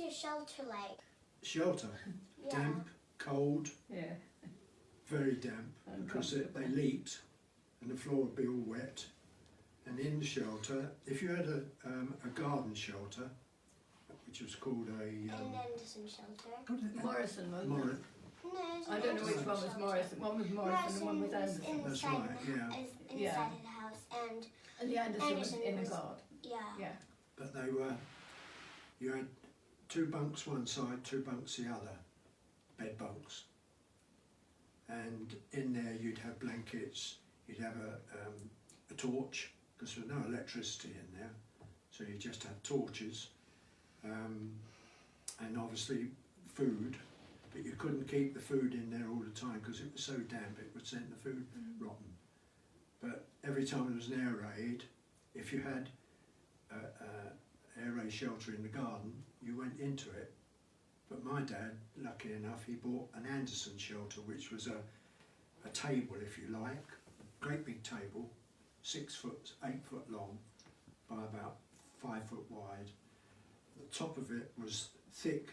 your shelter like? Shelter, Yeah. damp, cold, Yeah. very damp, because they leaked and the floor would be all wet. And in the shelter, if you had a garden shelter, which was called a... An Anderson shelter. what is it? Morrison, wasn't Mor- it? No, it's I an don't know which Anderson one was shelter. Morrison. One was Morrison and one was Morrison Anderson. That's inside right, of the, yeah. is inside Yeah. of the house, and And the Anderson was Anderson in the was- guard. yeah. Yeah. But they were, you had 2 bunks one side, 2 bunks the other, bed bunks. And in there you'd have blankets, you'd have a torch, because there was no electricity in there, so you just had torches, and obviously food, but you couldn't keep the food in there all the time because it was so damp it would send the food rotten. But every time there was an air raid, if you had a air raid shelter in the garden, you went into it. But my dad, lucky enough, he bought an Anderson shelter, which was a table, if you like, great big table, 6 foot, 8 foot long, by about 5 foot wide. The top of it was thick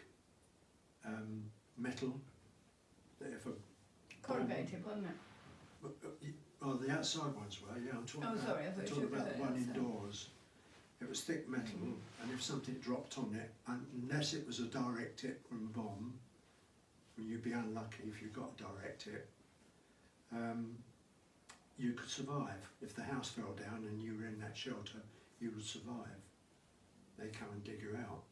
metal, that if a Corrugated, wasn't it? oh, the outside ones were, yeah, I'm talking Oh, about, sorry, I thought I'm you talking were about the talking one about indoors. It was thick metal, and if something dropped on it, unless it was a direct hit from a bomb, well, you'd be unlucky if you got a direct hit, you could survive. If the house fell down and you were in that shelter, you would survive. They come and dig you out.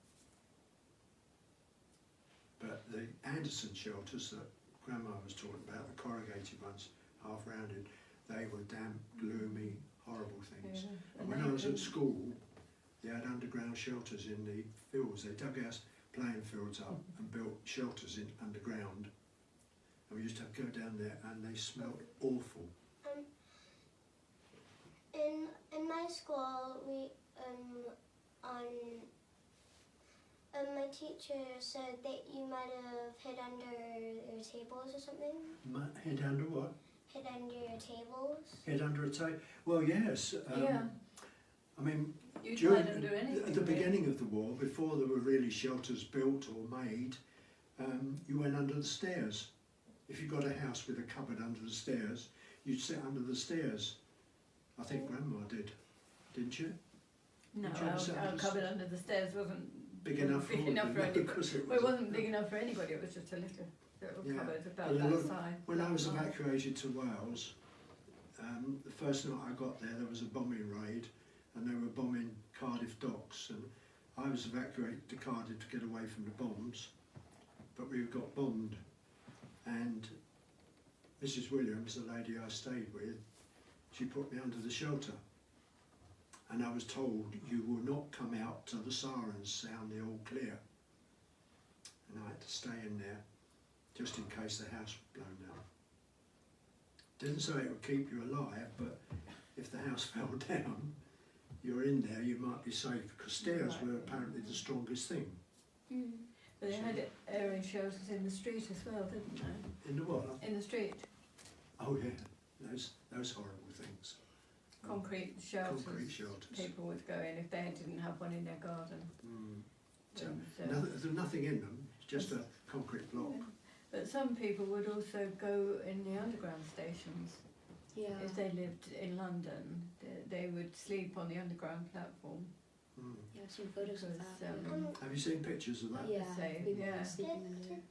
But the Anderson shelters that Grandma was talking about, the corrugated ones, half rounded, they were damp, gloomy, horrible things. Yeah. And when I was at school, they had underground shelters in the fields. They dug our playing fields up and built shelters in underground. And we used to go down there and they smelled awful. In my school, we my teacher said that you might have hid under your tables or something. Head under what? Hid under your tables. Head under a table? Well, yes. Yeah. I mean, You'd during hide under anything. at the really. beginning of the war, before there were really shelters built or made, you went under the stairs. If you got a house with a cupboard under the stairs, you'd sit under the stairs. I think Grandma did, didn't you? No, Did you ever sit our under cupboard under the stairs wasn't Big enough for big enough for no, anybody. because Well, it wasn't big enough for anybody. It was just a little Yeah. cupboard about Well, that look, size. When I was that high. evacuated to Wales, the first night I got there was a bombing raid and they were bombing Cardiff docks, and I was evacuated to Cardiff to get away from the bombs, but we got bombed, and Mrs Williams, the lady I stayed with, she put me under the shelter, and I was told you will not come out till the sirens sound the all clear, and I had to stay in there just in case the house was blown down. Didn't say it would keep you alive, but if the house fell down, you're in there, you might be safe, because stairs Right. were apparently the strongest thing. But they had air raid shelters in the street as well, didn't they? In the what? In the street, Oh yeah, those horrible things. concrete shelters. Concrete shelters. People would go in if they didn't have one in their garden. So, And, there's nothing in them, it's just a concrete block. But some people would also go in the underground stations. Yeah. If they lived in London, they would sleep on the underground platform. Mm. Yeah, I've seen photos of Because, that. Have you seen pictures of that? Yeah, Same, people yeah. sleeping under.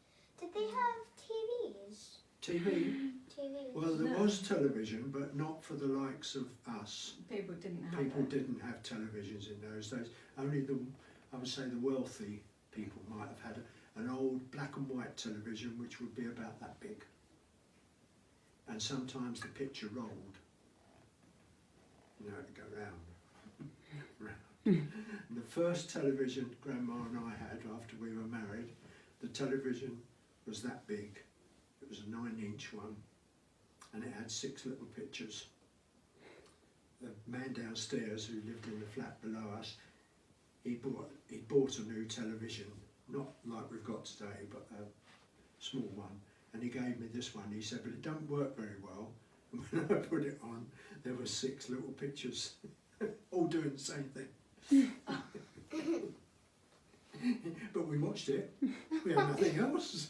Did they have TVs? TV? TVs. Well, there No. was television, but not for the likes of us. People didn't have People that. didn't have televisions in those days. Only I would say the wealthy people might have had an old black and white television which would be about that big. And sometimes the picture rolled. You know, it'd go round. round. And the first television Grandma and I had after we were married, the television was that big. It was a 9-inch one, and it had 6 little pictures. The man downstairs who lived in the flat below us, he bought a new television, not like we've got today, but a small one, and he gave me this one. He said, but it don't work very well. And when I put it on, there were 6 little pictures, all doing the same thing. but we watched it. We had nothing else.